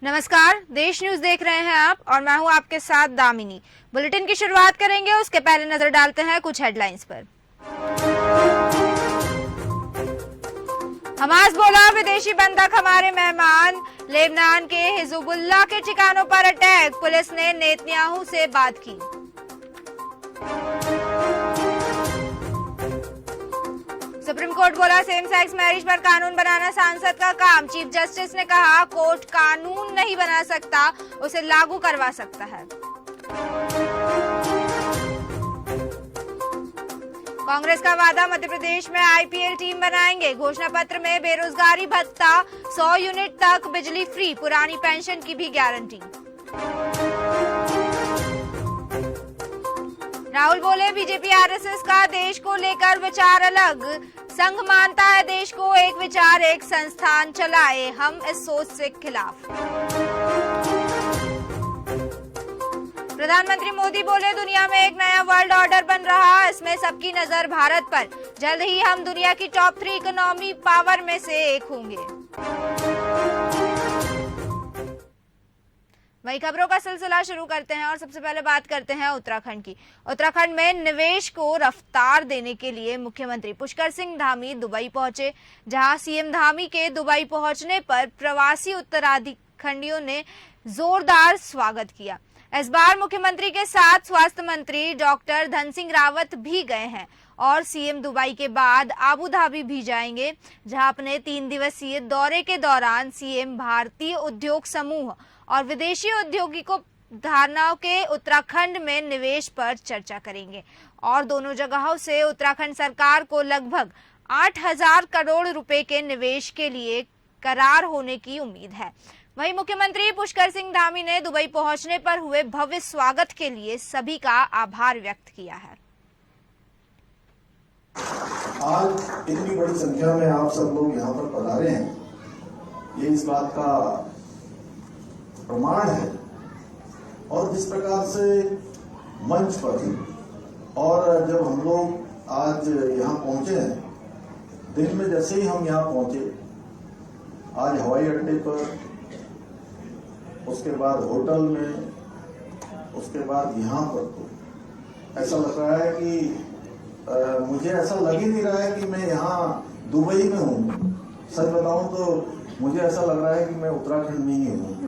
नमस्कार, देश न्यूज देख रहे हैं आप और मैं हूं आपके साथ दामिनी। बुलेटिन की शुरुआत करेंगे, उसके पहले नजर डालते हैं कुछ हेडलाइंस पर। हमास बोला विदेशी बंधक हमारे मेहमान। लेबनान के हिजबुल्लाह के ठिकानों पर अटैक, पुलिस ने नेतन्याहू से बात की। सुप्रीम कोर्ट बोला सेम सेक्स मैरिज पर कानून बनाना सांसद का काम। चीफ जस्टिस ने कहा कोर्ट कानून नहीं बना सकता, उसे लागू करवा सकता है। कांग्रेस का वादा, मध्य प्रदेश में आईपीएल टीम बनाएंगे। घोषणा पत्र में बेरोजगारी भत्ता, 100 यूनिट तक बिजली फ्री, पुरानी पेंशन की भी गारंटी। राहुल बोले बीजेपी आरएसएस का देश को लेकर विचार अलग। संघ मानता है देश को एक विचार एक संस्थान चलाए, हम इस सोच से खिलाफ। प्रधानमंत्री मोदी बोले दुनिया में एक नया वर्ल्ड ऑर्डर बन रहा, इसमें सबकी नजर भारत पर। जल्द ही हम दुनिया की टॉप 3 इकोनॉमी पावर में से एक होंगे। वही खबरों का सिलसिला शुरू करते हैं और सबसे पहले बात करते हैं उत्तराखंड की। उत्तराखंड में निवेश को रफ्तार देने के लिए मुख्यमंत्री पुष्कर सिंह धामी दुबई पहुंचे, जहां सीएम धामी के दुबई पहुंचने पर प्रवासी उत्तराखंडियों ने जोरदार स्वागत किया। इस बार मुख्यमंत्री के साथ स्वास्थ्य मंत्री डॉक्टर धन सिंह रावत भी गए हैं और सीएम दुबई के बाद आबू धाबी भी जाएंगे, जहां अपने 3 दिवसीय दौरे के दौरान सीएम भारतीय उद्योग समूह और विदेशी उद्योगिकों धारणाओं के उत्तराखंड में निवेश पर चर्चा करेंगे और दोनों जगहों से उत्तराखंड सरकार को लगभग 8,000 करोड़ रुपए के निवेश के लिए करार होने की उम्मीद है। वहीं मुख्यमंत्री पुष्कर सिंह धामी ने दुबई पहुंचने पर हुए भव्य स्वागत के लिए सभी का आभार व्यक्त किया है। आज इतनी बड़ी संख्या में आप सब लोग यहाँ पर पधारे हैं, ये इस बात का प्रमाण है। और जिस प्रकार से मंच पर और जब हम लोग आज यहाँ पहुंचे हैं, दिन में जैसे ही हम यहाँ पहुंचे, आज हवाई अड्डे पर, उसके बाद होटल में, उसके बाद यहाँ पर, तो ऐसा लग रहा है कि मुझे ऐसा लग ही नहीं रहा है कि मैं यहाँ दुबई में हूँ। सच बताऊं तो मुझे ऐसा लग रहा है कि मैं उत्तराखंड में ही हूँ।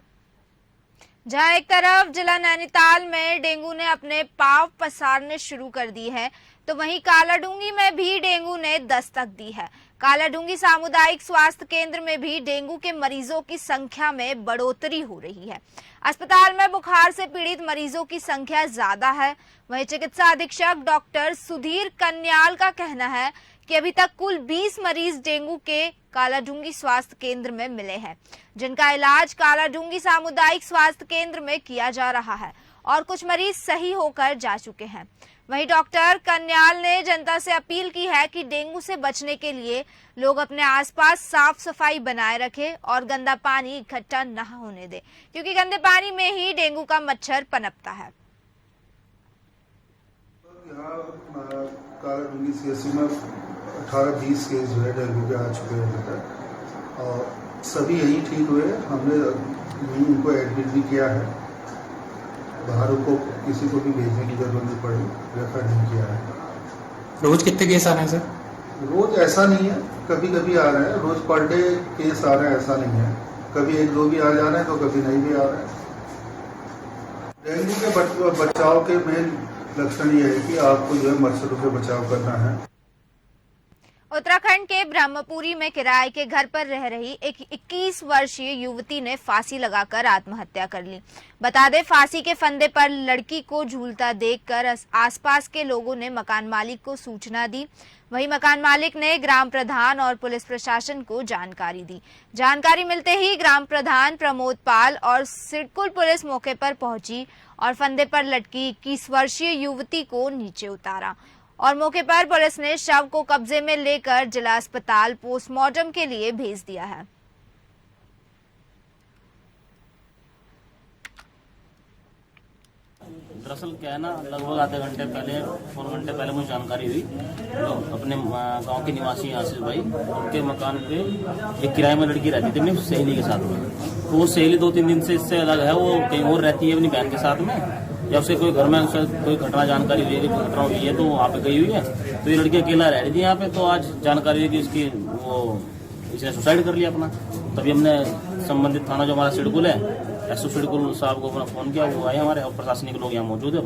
जहां एक तरफ जिला नैनीताल में डेंगू ने अपने पांव पसारने शुरू कर दी है, तो वहीं कालाडूंगी में भी डेंगू ने दस्तक दी है। कालाडूंगी सामुदायिक स्वास्थ्य केंद्र में भी डेंगू के मरीजों की संख्या में बढ़ोतरी हो रही है। अस्पताल में बुखार से पीड़ित मरीजों की संख्या ज्यादा है। वहीं चिकित्सा अधीक्षक डॉक्टर सुधीर कन्याल का कहना है कि अभी तक कुल 20 मरीज डेंगू के कालाडूंगी स्वास्थ्य केंद्र में मिले हैं, जिनका इलाज कालाडूंगी सामुदायिक स्वास्थ्य केंद्र में किया जा रहा है और कुछ मरीज सही होकर जा चुके हैं। वहीं डॉक्टर कन्याल ने जनता से अपील की है कि डेंगू से बचने के लिए लोग अपने आसपास साफ सफाई बनाए रखें और गंदा पानी इकट्ठा न होने दें, क्योंकि गंदे पानी में ही डेंगू का मच्छर पनपता है। यहाँ कालाडूंगी सीएचसी में 18-20 केस जो है डेंगू के आ चुके हैं और सभी यहीं ठीक हुए। हमने यहीं उनको एडमिट भी किया है, बाहर को किसी को भी भेजने की जरूरत नहीं पड़ी, रेफर नहीं किया है। रोज कितने केस आ रहे हैं सर? रोज ऐसा नहीं है, कभी कभी आ रहे हैं, रोज पर डे केस आ रहे हैं, ऐसा नहीं है। कभी 1-2 भी आ जा रहे हैं तो कभी नहीं भी आ रहे हैं। डेंगू के बचाव के मेन लक्षण ये है कि आपको जो है मच्छरों से बचाव करना है। उत्तराखंड के ब्रह्मपुरी में किराए के घर पर रह रही एक 21 वर्षीय युवती ने फांसी लगाकर आत्महत्या कर ली। बता दें, फांसी के फंदे पर लड़की को झूलता देखकर आसपास के लोगों ने मकान मालिक को सूचना दी। वहीं मकान मालिक ने ग्राम प्रधान और पुलिस प्रशासन को जानकारी दी। जानकारी मिलते ही ग्राम प्रधान प्रमोद पाल और सिडकुल पुलिस मौके पर पहुंची और फंदे पर लटकी 21 वर्षीय युवती को नीचे उतारा और मौके पर पुलिस ने शव को कब्जे में लेकर जिला अस्पताल पोस्टमार्टम के लिए भेज दिया है। दरअसल क्या है ना, लगभग आधे घंटे पहले, 4 घंटे पहले मुझे जानकारी हुई। तो अपने गांव के निवासी आशीष भाई, उनके मकान पे एक किराए में लड़की रहती थी अपनी सहेली के साथ में। तो वो सहेली 2-3 दिन से इससे अलग है, वो कहीं और रहती है अपनी बहन के साथ में, या उससे कोई घर में उससे कोई घटना जानकारी हुई है कि घटना हुई है तो वहाँ पे गई हुई है। तो ये लड़की अकेला रह रही थी यहाँ पे, तो आज जानकारी हुई कि इसकी इसने सुसाइड कर लिया अपना। तभी हमने संबंधित थाना जो हमारा सिडकुल है, एसओ सिडकुल साहब को अपना फोन किया, वो आए हमारे और प्रशासनिक लोग यहाँ मौजूद है।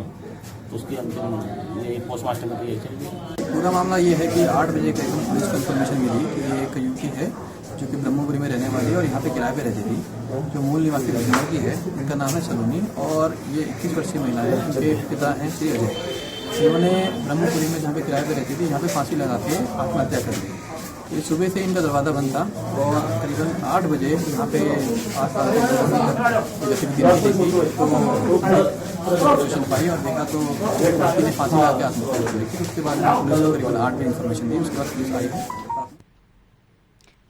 तो उसकी अंतिम ये पोस्टमार्टम की तैयारी चल रही है। पूरा मामला ये है कि 8 बजे करीब पुलिस को इन्फॉर्मेशन मिली कि ये एक युवती है जो कि ब्रह्मपुरी में रहने वाली है और यहाँ पे किराए पे रहती थी, जो मूल निवासी लखनऊ की है। इनका नाम है सलोनी और ये 21 वर्षीय महिला है। इनके पिता हैं श्री अजय। इन्होंने ब्रह्मपुरी में जहाँ पे किराए पे रहती थी यहाँ पे फांसी लगा के आत्महत्या कर दी। ये सुबह से इनका दरवाज़ा बंद था और करीबन 8 बजे यहाँ पे आस-पास गतिविधि नहीं देखी तो पाई और देखा तो लड़की ने फांसी लगा के आत्महत्या कर ली थी। उसके बाद पुलिस को करीबन 8 बजे इन्फॉर्मेशन दी, उसके बाद पुलिस आई है।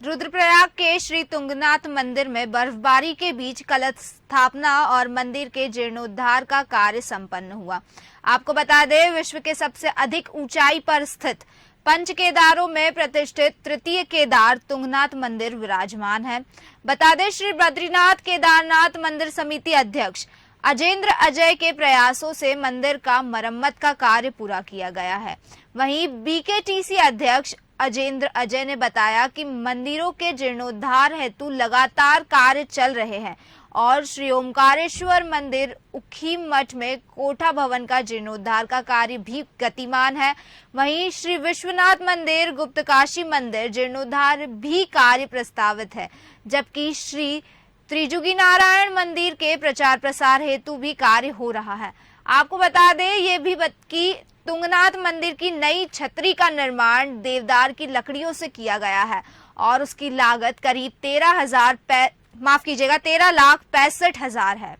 रुद्रप्रयाग के श्री तुंगनाथ मंदिर में बर्फबारी के बीच कलश स्थापना और मंदिर के जीर्णोद्धार का कार्य संपन्न हुआ। आपको बता दें, विश्व के सबसे अधिक ऊंचाई पर स्थित पंच केदारों में प्रतिष्ठित तृतीय केदार तुंगनाथ मंदिर विराजमान है। बता दें, श्री बद्रीनाथ केदारनाथ मंदिर समिति अध्यक्ष अजेंद्र अजय के प्रयासों से मंदिर का मरम्मत का कार्य पूरा किया गया है। वहीं बीकेटीसी अध्यक्ष अजेंद्र अजय ने बताया कि मंदिरों के जीर्णोद्धार हेतु लगातार कार्य चल रहे हैं और श्री ओमकारेश्वर मंदिर उखीम मठ में कोठा भवन का जीर्णोद्धार का कार्य भी गतिमान है। वहीं श्री विश्वनाथ मंदिर गुप्तकाशी मंदिर जीर्णोद्धार भी कार्य प्रस्तावित है, जबकि श्री त्रिजुगी नारायण मंदिर के प्रचार प्रसार हेतु भी कार्य हो रहा है। आपको बता दें ये भी कि तुंगनाथ मंदिर की नई छतरी का निर्माण देवदार की लकड़ियों से किया गया है और उसकी लागत करीब 13,65,000 है।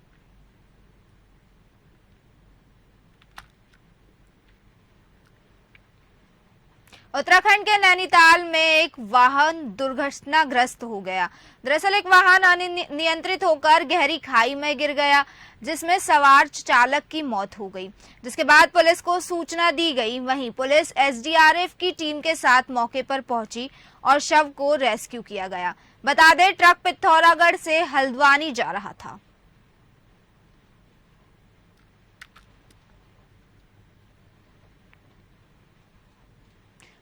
उत्तराखंड के नैनीताल में एक वाहन दुर्घटनाग्रस्त हो गया। दरअसल एक वाहन अनियंत्रित होकर गहरी खाई में गिर गया, जिसमें सवार चालक की मौत हो गई, जिसके बाद पुलिस को सूचना दी गई। वहीं पुलिस एसडीआरएफ की टीम के साथ मौके पर पहुंची और शव को रेस्क्यू किया गया। बता दें, ट्रक पिथौरागढ़ से हल्द्वानी जा रहा था।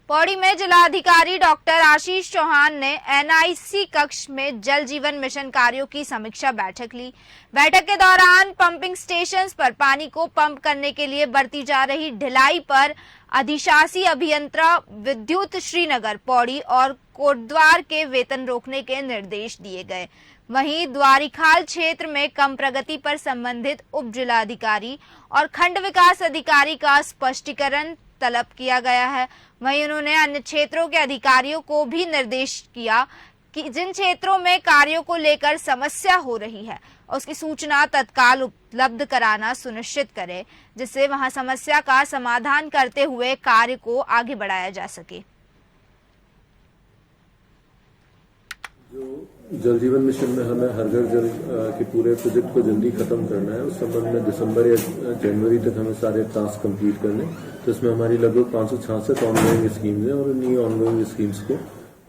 पौड़ी में जिलाधिकारी डॉक्टर आशीष चौहान ने एनआईसी कक्ष में जल जीवन मिशन कार्यों की समीक्षा बैठक ली। बैठक के दौरान पंपिंग स्टेशंस पर पानी को पंप करने के लिए बरती जा रही ढिलाई पर अधिशासी अभियंता विद्युत श्रीनगर पौड़ी और कोटद्वार के वेतन रोकने के निर्देश दिए गए। वहीं द्वारिखाल क्षेत्र में कम प्रगति पर संबंधित उप जिलाधिकारी और खंड विकास अधिकारी का स्पष्टीकरण तलब किया गया है। वहीं उन्होंने अन्य क्षेत्रों के अधिकारियों को भी निर्देश किया कि जिन क्षेत्रों में कार्यों को लेकर समस्या हो रही है उसकी सूचना तत्काल उपलब्ध कराना सुनिश्चित करें, जिससे वहां समस्या का समाधान करते हुए कार्य को आगे बढ़ाया जा सके। जल जीवन मिशन में हमें हर घर जल के पूरे प्रोजेक्ट को जल्दी खत्म करना है। उस संबंध में दिसंबर या जनवरी तक हमें सारे टास्क कंप्लीट करने, तो इसमें हमारी लगभग 566 ऑनगोइंग स्कीम्स हैं और इन्हीं ऑनगोइंग स्कीम्स को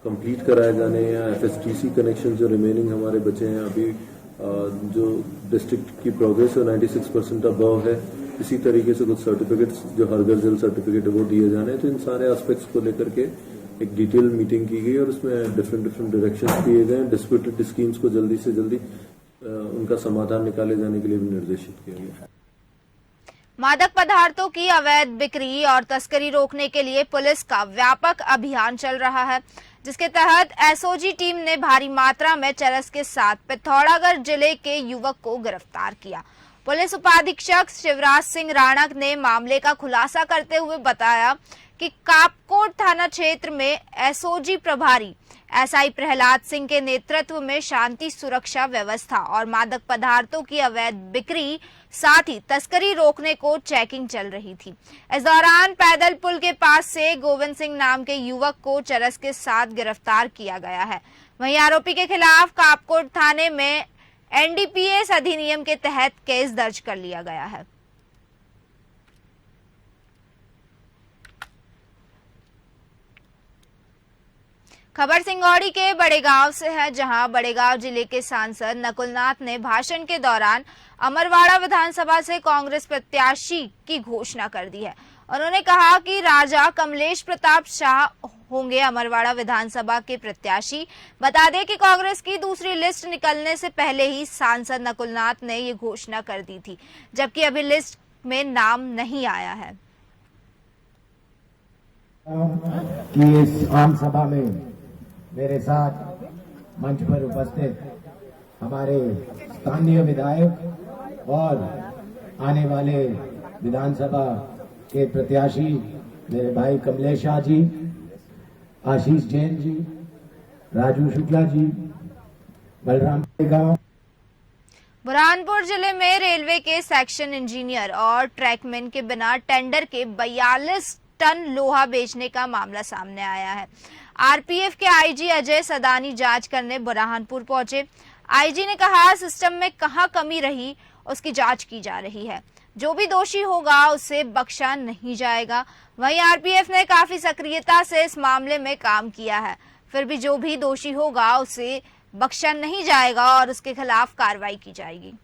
कंप्लीट कराए जाने या एफएसटीसी कनेक्शन जो रिमेनिंग हमारे बचे हैं अभी, जो डिस्ट्रिक्ट की प्रोग्रेस है 96% अबव है। इसी तरीके से कुछ सर्टिफिकेट्स जो हर घर जल सर्टिफिकेट है वो दिए जाने हैं। तो इन सारे एस्पेक्ट्स को लेकर के एक डिटेल मीटिंग की गई और उसमें डिफरेंट डायरेक्शंस दिए गए। डिस्प्यूटेड स्कीम्स को जल्दी से जल्दी उनका समाधान निकाले जाने के लिए भी निर्देशित किया गया। मादक पदार्थों की अवैध बिक्री और तस्करी रोकने के लिए पुलिस का व्यापक अभियान चल रहा है, जिसके तहत एसओजी टीम ने भारी मात्रा में चरस के साथ पिथौरागढ़ जिले के युवक को गिरफ्तार किया। पुलिस उपाधीक्षक शिवराज सिंह राणा ने मामले का खुलासा करते हुए बताया कि कापकोट थाना क्षेत्र में एसओजी प्रभारी एसआई प्रहलाद सिंह के नेतृत्व में शांति सुरक्षा व्यवस्था और मादक पदार्थों की अवैध बिक्री साथ ही तस्करी रोकने को चेकिंग चल रही थी। इस दौरान पैदल पुल के पास से गोविंद सिंह नाम के युवक को चरस के साथ गिरफ्तार किया गया है। वहीं आरोपी के खिलाफ कापकोट थाने में एनडीपीएस अधिनियम के तहत केस दर्ज कर लिया गया है। खबर सिंगौड़ी के बड़ेगांव से है, जहां बड़ेगांव जिले के सांसद नकुलनाथ ने भाषण के दौरान अमरवाड़ा विधानसभा से कांग्रेस प्रत्याशी की घोषणा कर दी है। उन्होंने कहा कि राजा कमलेश प्रताप शाह होंगे अमरवाड़ा विधानसभा के प्रत्याशी। बता दें कि कांग्रेस की दूसरी लिस्ट निकलने से पहले ही सांसद नकुलनाथ ने ये घोषणा कर दी थी, जबकि अभी लिस्ट में नाम नहीं आया है। कि इस आम सभा में मेरे साथ मंच पर उपस्थित हमारे स्थानीय विधायक और आने वाले विधानसभा के प्रत्याशी मेरे भाई कमलेश शाह जी, आशीष जैन जी, राजू शुक्ला जी, बलराम गांव। बुरहानपुर जिले में रेलवे के सेक्शन इंजीनियर और ट्रैकमैन के बिना टेंडर के 42 टन लोहा बेचने का मामला सामने आया है। आरपीएफ के आईजी अजय सदानी जांच करने बुरहानपुर पहुंचे। आईजी ने कहा सिस्टम में कहां कमी रही उसकी जांच की जा रही है, जो भी दोषी होगा उसे बख्शा नहीं जाएगा। वहीं आरपीएफ ने काफी सक्रियता से इस मामले में काम किया है, फिर भी जो भी दोषी होगा उसे बख्शा नहीं जाएगा और उसके खिलाफ कार्रवाई की जाएगी।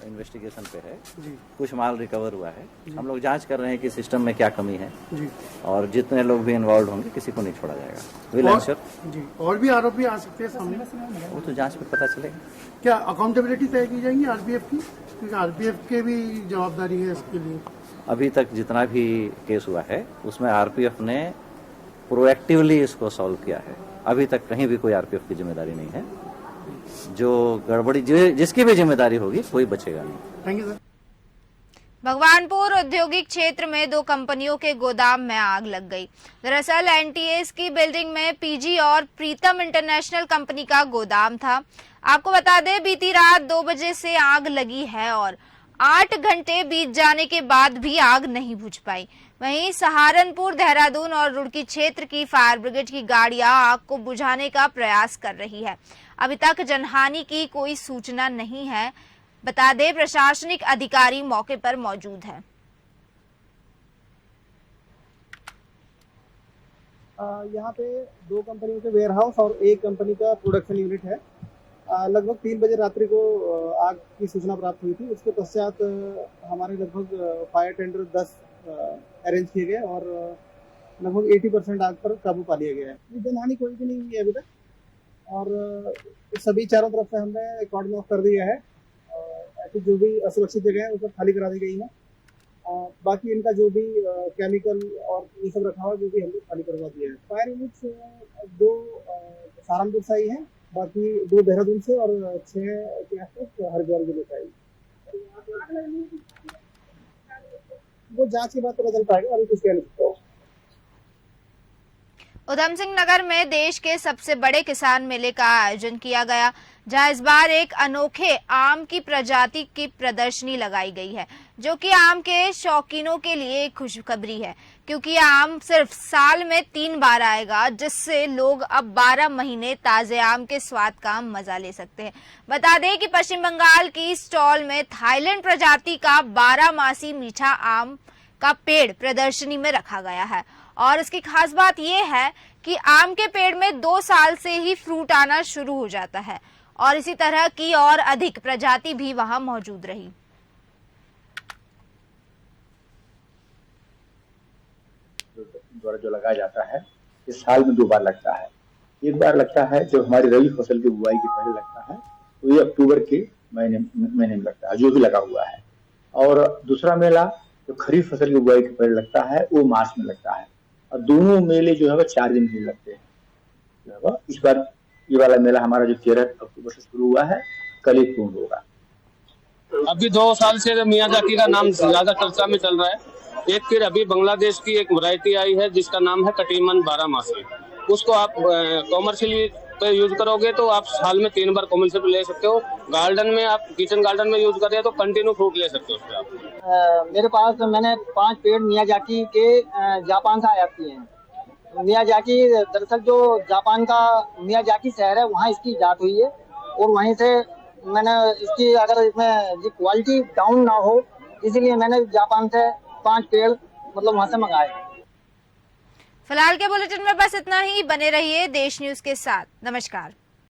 इन्वेस्टिगेशन पे है जी। कुछ माल रिकवर हुआ है, हम लोग जांच कर रहे हैं कि सिस्टम में क्या कमी है जी। और जितने लोग भी इन्वॉल्व होंगे किसी को नहीं छोड़ा जाएगा। विल एंश्योर जी। और भी आरोपी आ सकते हैं सामने, वो तो जांच में पता चलेगा। क्या अकाउंटेबिलिटी तय की जाएगी आरपीएफ की, क्योंकि आरपीएफ के भी जवाबदारी है इसके लिए। अभी तक जितना भी केस हुआ है उसमें आरपीएफ ने प्रोएक्टिवली इसको सॉल्व किया है। अभी तक कहीं भी कोई आरपीएफ की जिम्मेदारी नहीं है। जो गड़बड़ी जिसकी भी जिम्मेदारी होगी कोई बचेगा नहीं। Thank you sir. भगवानपुर औद्योगिक क्षेत्र में 2 कंपनियों के गोदाम में आग लग गई। दरअसल एनटीएस की बिल्डिंग में पीजी और प्रीतम इंटरनेशनल कंपनी का गोदाम था। आपको बता दें बीती रात 2 बजे से आग लगी है और 8 घंटे बीत जाने के बाद भी आग नहीं बुझ पाई। वहीं सहारनपुर, देहरादून और रुड़की क्षेत्र की फायर ब्रिगेड की गाड़ियां आग को बुझाने का प्रयास कर रही है। अभी तक जनहानि की कोई सूचना नहीं है। बता दें प्रशासनिक अधिकारी मौके पर मौजूद है। यहाँ पे 2 कंपनियों के वेयरहाउस और 1 कंपनी का प्रोडक्शन यूनिट है। लगभग 3 बजे रात्रि को आग की सूचना प्राप्त हुई थी। उसके पश्चात हमारे लगभग फायर टेंडर 10 अरेंज किए गए और लगभग 80% आग पर काबू पा लिया गया है। जनहानि कोई भी नहीं हुई है अभी तक और सभी चारों तरफ से हमने कॉर्डन ऑफ कर दिया है। ऐसी जो भी असुरक्षित जगह है उस पर खाली करा दी गई है। बाकी इनका जो भी केमिकल और ये सब रखा हुआ जो भी हमने खाली करवा दिया है। फायर यूनिट्स 2 सहारनपुर से आई है, बाकी 2 देहरादून से और 6 के आसपास हरिद्वार जिले से आई। वो जांच के बाद पता चल पाएगा, अभी कुछ कह नहीं सकता। उधम सिंह नगर में देश के सबसे बड़े किसान मेले का आयोजन किया गया, जहां इस बार एक अनोखे आम की प्रजाति की प्रदर्शनी लगाई गई है, जो कि आम के शौकीनों के लिए एक खुशखबरी है, क्योंकि आम सिर्फ साल में 3 बार आएगा, जिससे लोग अब 12 महीने ताजे आम के स्वाद का मजा ले सकते हैं। बता दें कि पश्चिम बंगाल की स्टॉल में थाईलैंड प्रजाति का 12 मासी मीठा आम का पेड़ प्रदर्शनी में रखा गया है और इसकी खास बात यह है कि आम के पेड़ में 2 साल से ही फ्रूट आना शुरू हो जाता है और इसी तरह की और अधिक प्रजाति भी वहां मौजूद रही। द्वारा जो लगाया जाता है इस साल में 2 बार लगता है। एक बार लगता है जब हमारी रबी फसल की बुआई के पहले लगता है, तो ये अक्टूबर के महीने में लगता है जो भी लगा हुआ है। और दूसरा मेला जो खरीफ फसल की बुआई के पहले लगता है वो मार्च में लगता है और दोनों मेले जो है वो 4 दिन के लगते हैं। इस बार ये वाला मेला हमारा जो 13 अक्टूबर से शुरू हुआ है कल ही पूर्ण होगा। अभी 2 साल से मियाजाकी का नाम ज्यादा चर्चा में चल रहा है। एक फिर अभी बांग्लादेश की एक वैरायटी आई है जिसका नाम है कटीमन 12 मासी। उसको आप कॉमर्शियली पे यूज करोगे तो आप साल में 3 बार कॉमर्शियल ले सकते हो। गार्डन में आप किचन गार्डन में यूज कर रहे हो तो कंटिन्यू फ्रूट ले सकते हो उससे आप। मेरे पास मैंने 5 पेड़ मियाजाकी के जापान से आयात किए हैं। मियाजाकी दरअसल जो जापान का मियाजाकी शहर है वहाँ इसकी जात हुई है और वहीं से मैंने इसकी अगर इसमें क्वालिटी डाउन ना हो इसलिए मैंने जापान से 5 पेड़ मतलब वहाँ से मंगाए। फिलहाल के बुलेटिन में बस इतना ही। बने रहिए देश न्यूज के साथ। नमस्कार।